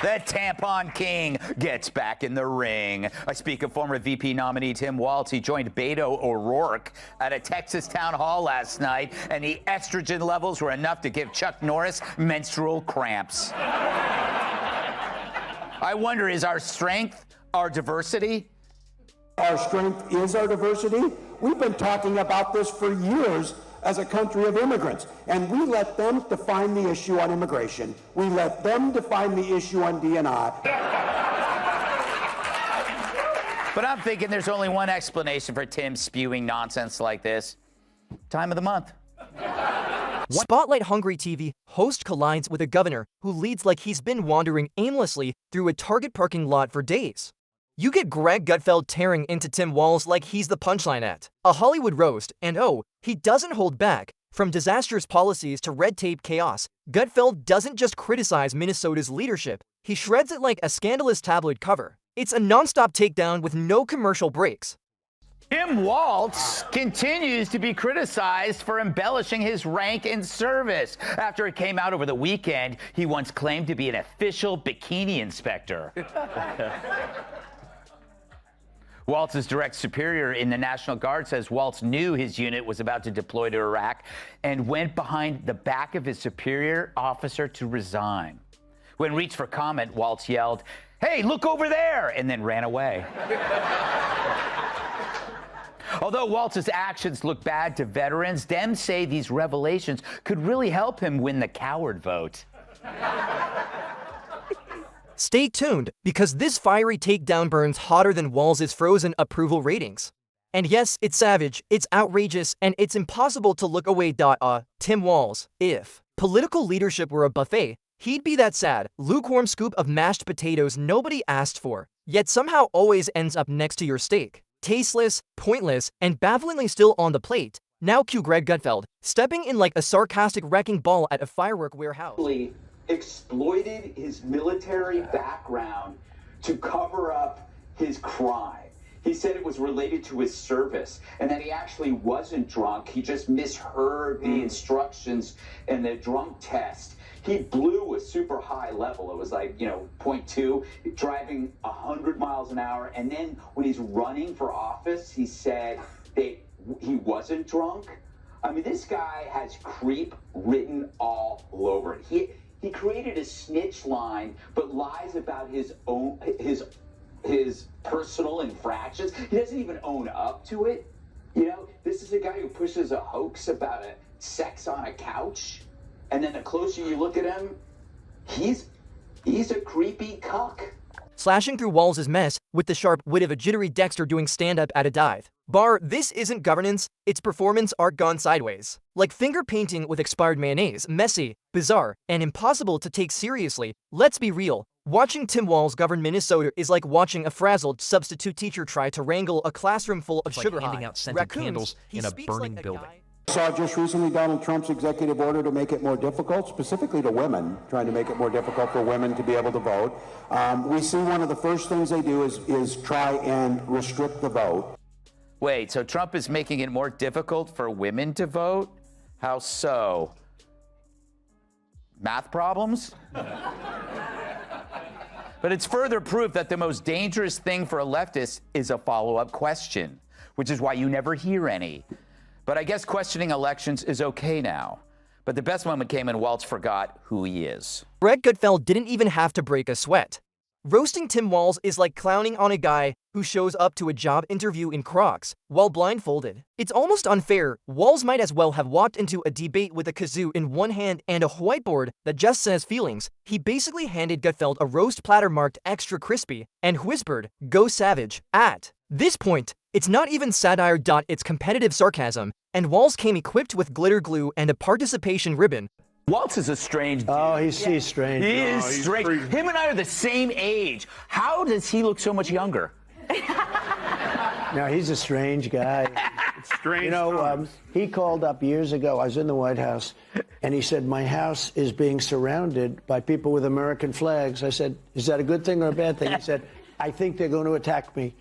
The tampon king gets back in the ring. I speak of former VP nominee Tim Walz. He joined Beto O'Rourke at a Texas town hall last night, and the estrogen levels were enough to give Chuck Norris menstrual cramps. I wonder, is our strength our diversity? Our strength is our diversity. We've been talking about this for years as a country of immigrants, and we let them define the issue on immigration. We let them define the issue on D&I. But I'm thinking there's only one explanation for Tim spewing nonsense like this. Time of the month. Spotlight-hungry TV host collides with a governor who leads like he's been wandering aimlessly through a Target parking lot for days. You get Greg Gutfeld tearing into Tim Walz like he's the punchline at a Hollywood roast, and oh, he doesn't hold back. From disastrous policies to red tape chaos, Gutfeld doesn't just criticize Minnesota's leadership, he shreds it like a scandalous tabloid cover. It's a non-stop takedown with no commercial breaks. Tim Walz continues to be criticized for embellishing his rank in service. After it came out over the weekend, he once claimed to be an official bikini inspector. Walz's direct superior in the National Guard says Walz knew his unit was about to deploy to Iraq and went behind the back of his superior officer to resign. When reached for comment, Walz yelled, "Hey, look over there," and then ran away. Although Walz's actions look bad to veterans, Dems say these revelations could really help him win the coward vote. Stay tuned, because this fiery takedown burns hotter than Walz's frozen approval ratings. And yes, it's savage, it's outrageous, and it's impossible to look away. Tim Walz, if political leadership were a buffet, he'd be that sad, lukewarm scoop of mashed potatoes nobody asked for, yet somehow always ends up next to your steak. Tasteless, pointless, and bafflingly still on the plate. Now cue Greg Gutfeld, stepping in like a sarcastic wrecking ball at a firework warehouse. Exploited his military background to cover up his crime. He said it was related to his service and that he actually wasn't drunk. He just misheard the instructions in the drunk test. He blew a super high level. It was like, 0.2, driving 100 miles an hour. And then when he's running for office, he said that he wasn't drunk. I mean, this guy has creep written all over it. He created a snitch line, but lies about his personal infractions. He doesn't even own up to it. This is a guy who pushes a hoax about sex on a couch, and then the closer you look at him, he's a creepy cuck. Slashing through Walz's mess with the sharp wit of a jittery Dexter doing stand-up at a dive bar. This isn't governance, it's performance art gone sideways. Like finger painting with expired mayonnaise, messy, bizarre, and impossible to take seriously. Let's be real, watching Tim Walz govern Minnesota is like watching a frazzled substitute teacher try to wrangle a classroom full of sugar handing out scented candles in a burning building. Saw just recently Donald Trump's executive order to make it more difficult, specifically to women, trying to make it more difficult for women to be able to vote. We see one of the first things they do is try and restrict the vote. Wait, so Trump is making it more difficult for women to vote? How so? Math problems? But it's further proof that the most dangerous thing for a leftist is a follow-up question, which is why you never hear any. But I guess questioning elections is okay now. But the best moment came when Walz forgot who he is. Greg Gutfeld didn't even have to break a sweat. Roasting Tim Walz is like clowning on a guy who shows up to a job interview in Crocs while blindfolded. It's almost unfair. Walz might as well have walked into a debate with a kazoo in one hand and a whiteboard that just says feelings. He basically handed Gutfeld a roast platter marked extra crispy and whispered, "Go savage." At this point, it's not even satire. It's competitive sarcasm, and Walz came equipped with glitter glue and a participation ribbon. Walz is a strange dude. Oh, he's strange. He is strange. Him and I are the same age. How does he look so much younger? No, he's a strange guy. It's strange. He called up years ago. I was in the White House, and he said, "My house is being surrounded by people with American flags." I said, "Is that a good thing or a bad thing?" He said, "I think they're going to attack me."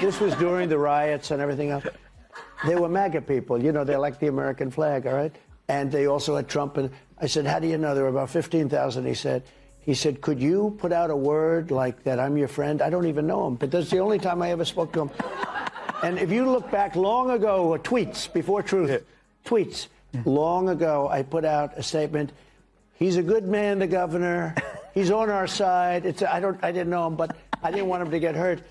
This was during the riots and everything else. They were MAGA people. They like the American flag, all right? And they also had Trump. And I said, "How do you know?" There were about 15,000. He said, He said, could you put out a word like that I'm your friend? I don't even know him, but that's the only time I ever spoke to him. And if you look back long ago, tweets, before Truth, tweets, long ago, I put out a statement. He's a good man, the governor. He's on our side. I didn't know him, but I didn't want him to get hurt.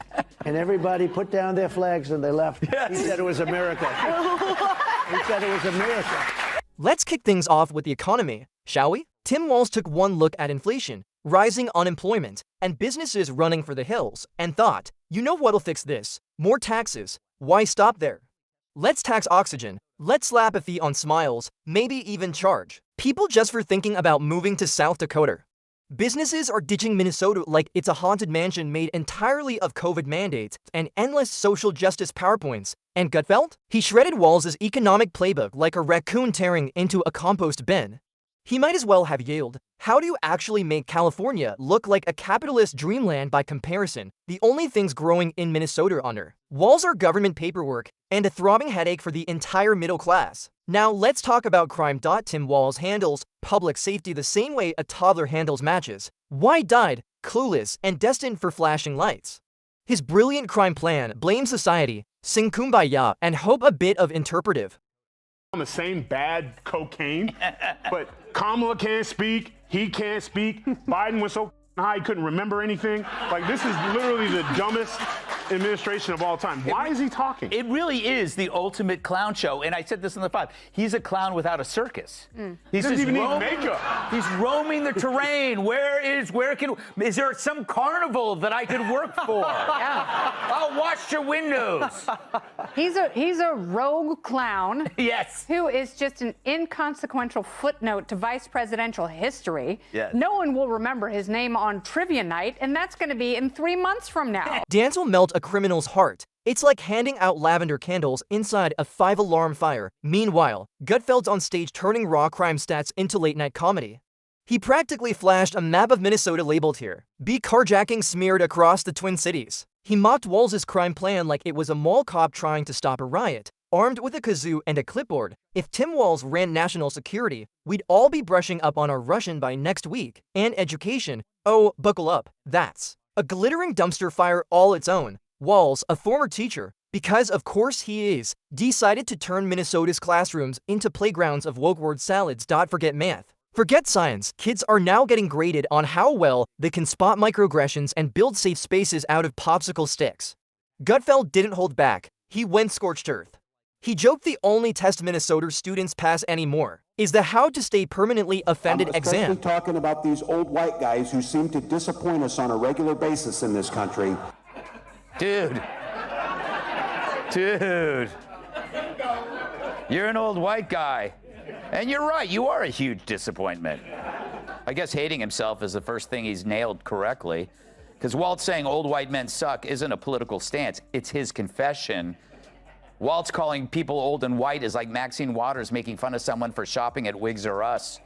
And everybody put down their flags and they left. Yes. He said it was a miracle. He said it was a miracle. Let's kick things off with the economy, shall we? Tim Walz took one look at inflation, rising unemployment, and businesses running for the hills, and thought, you know what'll fix this? More taxes. Why stop there? Let's tax oxygen. Let's slap a fee on smiles, maybe even charge people just for thinking about moving to South Dakota. Businesses are ditching Minnesota like it's a haunted mansion made entirely of COVID mandates and endless social justice PowerPoints. And Gutfeld? He shredded Walz's economic playbook like a raccoon tearing into a compost bin. He might as well have yelled, how do you actually make California look like a capitalist dreamland by comparison? The only things growing in Minnesota under Walz are government paperwork and a throbbing headache for the entire middle class. Now let's talk about crime. Tim Walz handles public safety the same way a toddler handles matches. Wide-eyed, clueless, and destined for flashing lights. His brilliant crime plan blames society, sing kumbaya, and hope a bit of interpretive. On the same bad cocaine, but Kamala can't speak, he can't speak, Biden was so high he couldn't remember anything. Like, this is literally the dumbest administration of all time. Why is he talking? It really is the ultimate clown show, and I said this in the 5. He's a clown without a circus. He doesn't even need makeup. He's roaming the terrain. Is there some carnival that I could work for? Yeah. I'll watch your windows. He's a rogue clown. Yes. Who is just an inconsequential footnote to vice presidential history. Yes. No one will remember his name on trivia night, and that's going to be in 3 months from now. Dance will melt a criminal's heart. It's like handing out lavender candles inside a 5-alarm fire. Meanwhile, Gutfeld's on stage turning raw crime stats into late-night comedy. He practically flashed a map of Minnesota labeled here. Be carjacking smeared across the Twin Cities. He mocked Walz's crime plan like it was a mall cop trying to stop a riot, armed with a kazoo and a clipboard. If Tim Walz ran national security, we'd all be brushing up on our Russian by next week. And education. Oh, buckle up. That's a glittering dumpster fire all its own. Walz, a former teacher, because of course he is, decided to turn Minnesota's classrooms into playgrounds of woke word salads. Forget math. Forget science. Kids are now getting graded on how well they can spot microaggressions and build safe spaces out of popsicle sticks. Gutfeld didn't hold back. He went scorched earth. He joked the only test Minnesota students pass anymore is the How to Stay Permanently Offended exam. Especially talking about these old white guys who seem to disappoint us on a regular basis in this country. Dude. You're an old white guy. And you're right, you are a huge disappointment. I guess hating himself is the first thing he's nailed correctly. Because Walz saying old white men suck isn't a political stance, it's his confession. Walz calling people old and white is like Maxine Waters making fun of someone for shopping at Wigs R Us.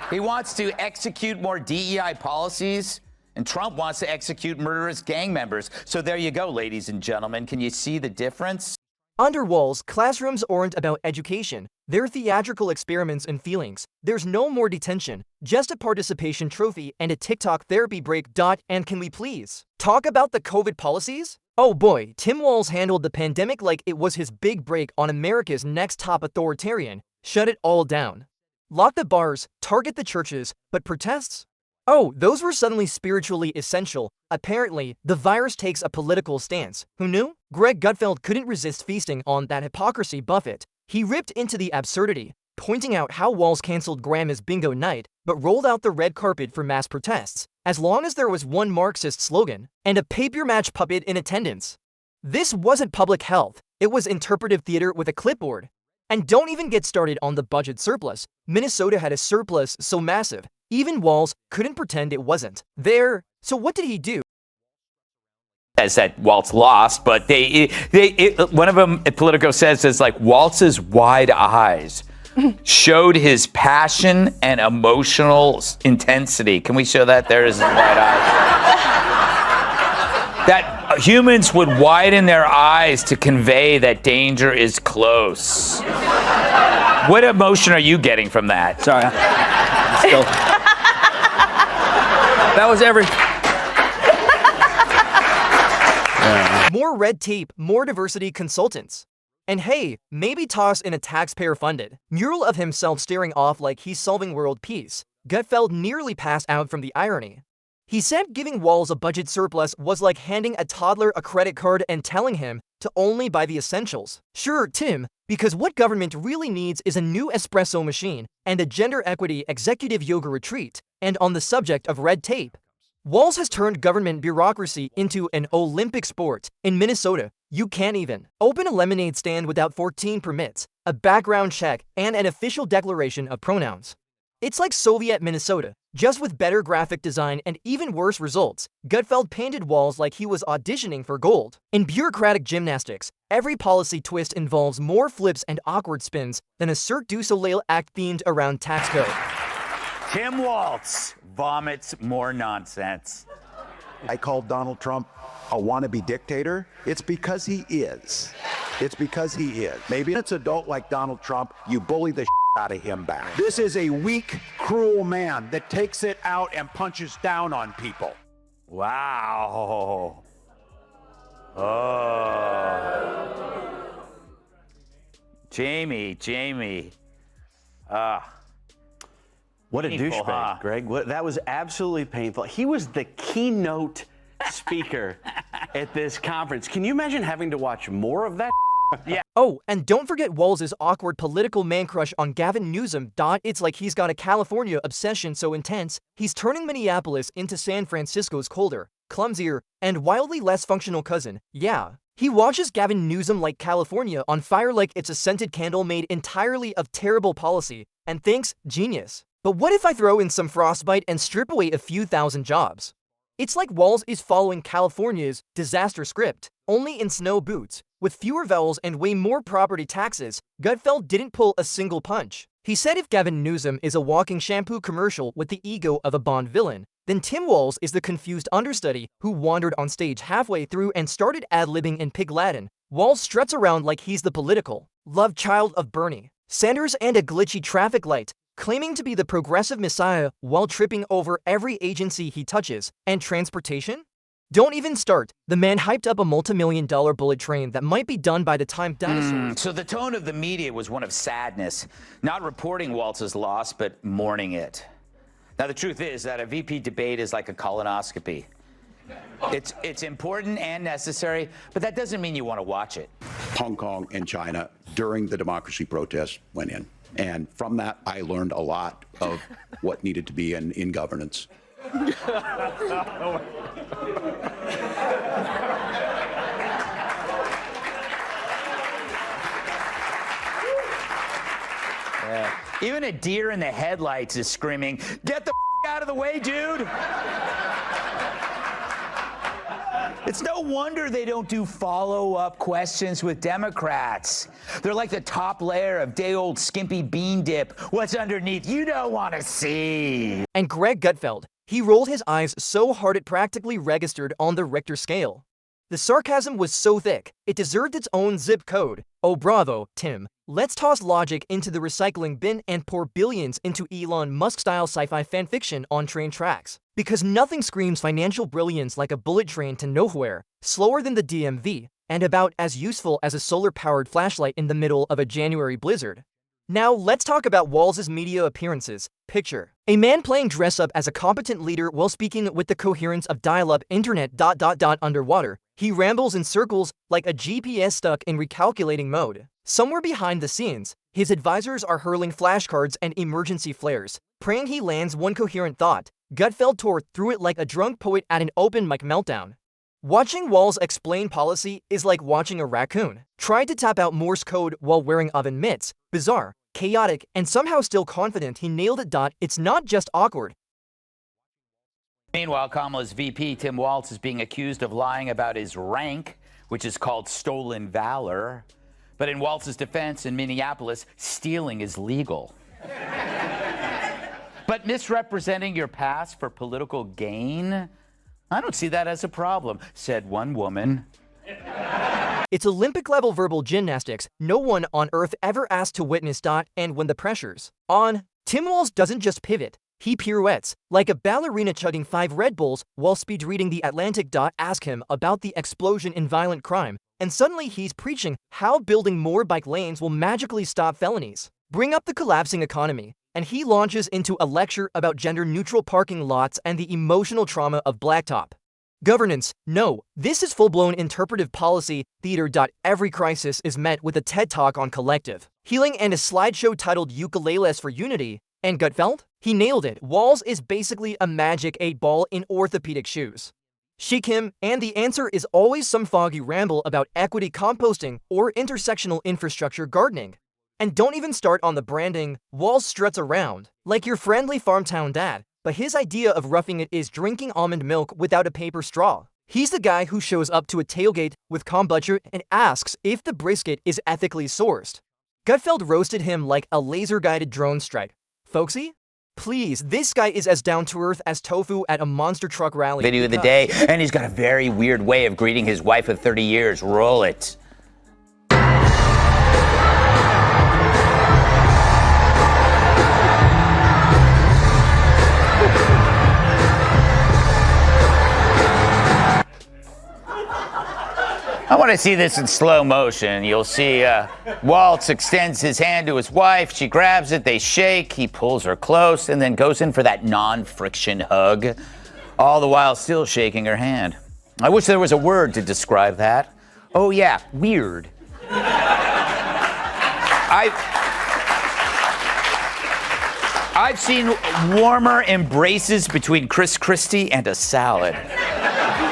He wants to execute more DEI policies, and Trump wants to execute murderous gang members. So there you go, ladies and gentlemen. Can you see the difference? Under Walz, classrooms aren't about education. They're theatrical experiments in feelings. There's no more detention, just a participation trophy and a TikTok therapy break. And can we please talk about the COVID policies? Oh boy, Tim Walz handled the pandemic like it was his big break on America's next top authoritarian. Shut it all down. Lock the bars, target the churches, but protests? Oh, those were suddenly spiritually essential. Apparently, the virus takes a political stance. Who knew? Greg Gutfeld couldn't resist feasting on that hypocrisy buffet. He ripped into the absurdity, pointing out how Walz canceled Grandma's bingo night, but rolled out the red carpet for mass protests, as long as there was one Marxist slogan and a paper match puppet in attendance. This wasn't public health, it was interpretive theater with a clipboard. And don't even get started on the budget surplus. Minnesota had a surplus so massive, even Walz couldn't pretend it wasn't there. So what did he do? Says that Walz lost, but one of them, Politico says, is like Walz's wide eyes showed his passion and emotional intensity. Can we show that? There is his wide eyes. That humans would widen their eyes to convey that danger is close. What emotion are you getting from that? Sorry. still. That was every. More red tape, more diversity consultants. And hey, maybe toss in a taxpayer-funded mural of himself staring off like he's solving world peace. Gutfeld nearly passed out from the irony. He said giving Walz a budget surplus was like handing a toddler a credit card and telling him to only buy the essentials. Sure, Tim, because what government really needs is a new espresso machine and a gender equity executive yoga retreat. And on the subject of red tape, Walz has turned government bureaucracy into an Olympic sport. In Minnesota, you can't even open a lemonade stand without 14 permits, a background check, and an official declaration of pronouns. It's like Soviet Minnesota, just with better graphic design and even worse results. Gutfeld painted Walz like he was auditioning for gold. In bureaucratic gymnastics, every policy twist involves more flips and awkward spins than a Cirque du Soleil act themed around tax code. Tim Walz vomits more nonsense. I called Donald Trump a wannabe dictator. It's because he is. It's because he is. Maybe it's adult like Donald Trump, you bully the out of him back. This is a weak, cruel man that takes it out and punches down on people. Wow. Oh. Jamie. What a Painful, douchebag, huh? Greg. That was absolutely painful. He was the keynote speaker at this conference. Can you imagine having to watch more of that? Yeah. Oh, and don't forget Walz's awkward political man crush on Gavin Newsom. It's like he's got a California obsession so intense, he's turning Minneapolis into San Francisco's colder, clumsier, and wildly less functional cousin. Yeah. He watches Gavin Newsom light California on fire like it's a scented candle made entirely of terrible policy, and thinks, genius. But what if I throw in some frostbite and strip away a few thousand jobs? It's like Walz is following California's disaster script, only in snow boots, with fewer vowels and way more property taxes. Gutfeld didn't pull a single punch. He said if Gavin Newsom is a walking shampoo commercial with the ego of a Bond villain, then Tim Walz is the confused understudy who wandered on stage halfway through and started ad-libbing in Pig Latin. Walz struts around like he's the political love child of Bernie Sanders and a glitchy traffic light, claiming to be the progressive messiah while tripping over every agency he touches. And transportation? Don't even start. The man hyped up a multi-million-dollar bullet train that might be done by the time dinosaurs. So the tone of the media was one of sadness, not reporting Walz's loss, but mourning it. Now, the truth is that a VP debate is like a colonoscopy. It's important and necessary, but that doesn't mean you want to watch it. Hong Kong and China during the democracy protests went in. And from that, I learned a lot of what needed to be in governance. Yeah. Even a deer in the headlights is screaming, "Get the out of the way, dude!" It's no wonder they don't do follow-up questions with Democrats. They're like the top layer of day-old skimpy bean dip. What's underneath, you don't want to see. And Greg Gutfeld, he rolled his eyes so hard it practically registered on the Richter scale. The sarcasm was so thick, it deserved its own zip code. Oh bravo, Tim. Let's toss logic into the recycling bin and pour billions into Elon Musk-style sci-fi fanfiction on train tracks. Because nothing screams financial brilliance like a bullet train to nowhere, slower than the DMV, and about as useful as a solar-powered flashlight in the middle of a January blizzard. Now, let's talk about Walz's media appearances. Picture a man playing dress-up as a competent leader while speaking with the coherence of dial-up internet ... underwater. He rambles in circles like a GPS stuck in recalculating mode. Somewhere behind the scenes, his advisors are hurling flashcards and emergency flares, praying he lands one coherent thought. Gutfeld tore through it like a drunk poet at an open mic meltdown. Watching Walz explain policy is like watching a raccoon try to tap out Morse code while wearing oven mitts. Bizarre, chaotic, and somehow still confident he nailed it. It's not just awkward. Meanwhile, Kamala's VP, Tim Walz, is being accused of lying about his rank, which is called stolen valor. But in Walz's defense in Minneapolis, stealing is legal. But misrepresenting your past for political gain? I don't see that as a problem, said one woman. It's Olympic-level verbal gymnastics no one on earth ever asked to witness. And when the pressure's on, Tim Walz doesn't just pivot. He pirouettes, like a ballerina chugging 5 Red Bulls while speed reading The Atlantic. Ask him about the explosion in violent crime, and suddenly he's preaching how building more bike lanes will magically stop felonies. Bring up the collapsing economy, and he launches into a lecture about gender-neutral parking lots and the emotional trauma of blacktop. Governance, no, this is full-blown interpretive policy theater. Every crisis is met with a TED Talk on collective healing and a slideshow titled Ukuleles for Unity. And Gutfeld? He nailed it. Walz is basically a magic 8-ball in orthopedic shoes. Shake him, and the answer is always some foggy ramble about equity composting or intersectional infrastructure gardening. And don't even start on the branding. Walz struts around like your friendly farmtown dad, but his idea of roughing it is drinking almond milk without a paper straw. He's the guy who shows up to a tailgate with kombucha and asks if the brisket is ethically sourced. Gutfeld roasted him like a laser-guided drone strike. Folksy? Please, this guy is as down-to-earth as tofu at a monster truck rally. Video of the day, and he's got a very weird way of greeting his wife of 30 years. Roll it. I want to see this in slow motion. You'll see Walz extends his hand to his wife. She grabs it. They shake. He pulls her close and then goes in for that non-friction hug, all the while still shaking her hand. I wish there was a word to describe that. Oh, yeah, weird. I've seen warmer embraces between Chris Christie and a salad.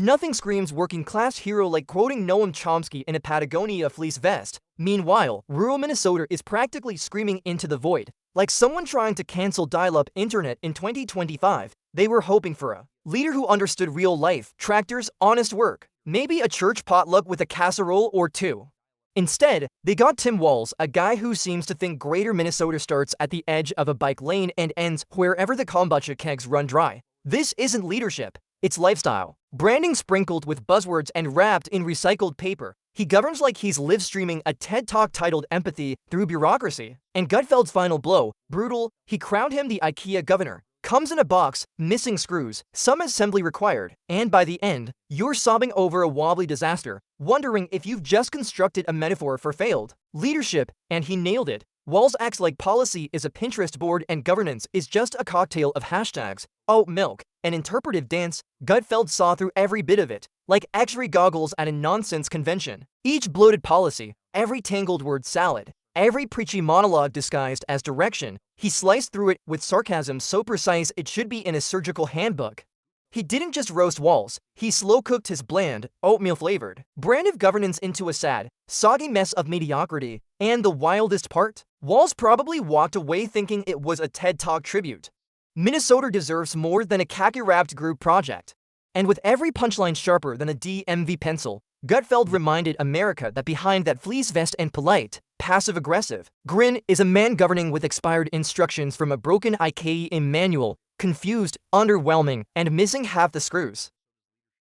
Nothing screams working-class hero like quoting Noam Chomsky in a Patagonia fleece vest. Meanwhile, rural Minnesota is practically screaming into the void, like someone trying to cancel dial-up internet in 2025. They were hoping for a leader who understood real life, tractors, honest work, maybe a church potluck with a casserole or two. Instead, they got Tim Walz, a guy who seems to think greater Minnesota starts at the edge of a bike lane and ends wherever the kombucha kegs run dry. This isn't leadership, it's lifestyle. Branding sprinkled with buzzwords and wrapped in recycled paper. He governs like he's live streaming a TED Talk titled Empathy Through Bureaucracy. And Gutfeld's final blow, brutal, he crowned him the IKEA governor. Comes in a box, missing screws, some assembly required, and by the end, you're sobbing over a wobbly disaster, wondering if you've just constructed a metaphor for failed leadership, and he nailed it. Walz acts like policy is a Pinterest board and governance is just a cocktail of hashtags. Oat milk, an interpretive dance. Gutfeld saw through every bit of it, like X-ray goggles at a nonsense convention. Each bloated policy, every tangled word salad, every preachy monologue disguised as direction, he sliced through it with sarcasm so precise it should be in a surgical handbook. He didn't just roast Walz, he slow-cooked his bland, oatmeal-flavored brand of governance into a sad, soggy mess of mediocrity. And the wildest part? Walz probably walked away thinking it was a TED Talk tribute. Minnesota deserves more than a khaki-wrapped group project. And with every punchline sharper than a DMV pencil, Gutfeld reminded America that behind that fleece vest and polite, passive-aggressive grin is a man governing with expired instructions from a broken IKEA manual, confused, underwhelming, and missing half the screws.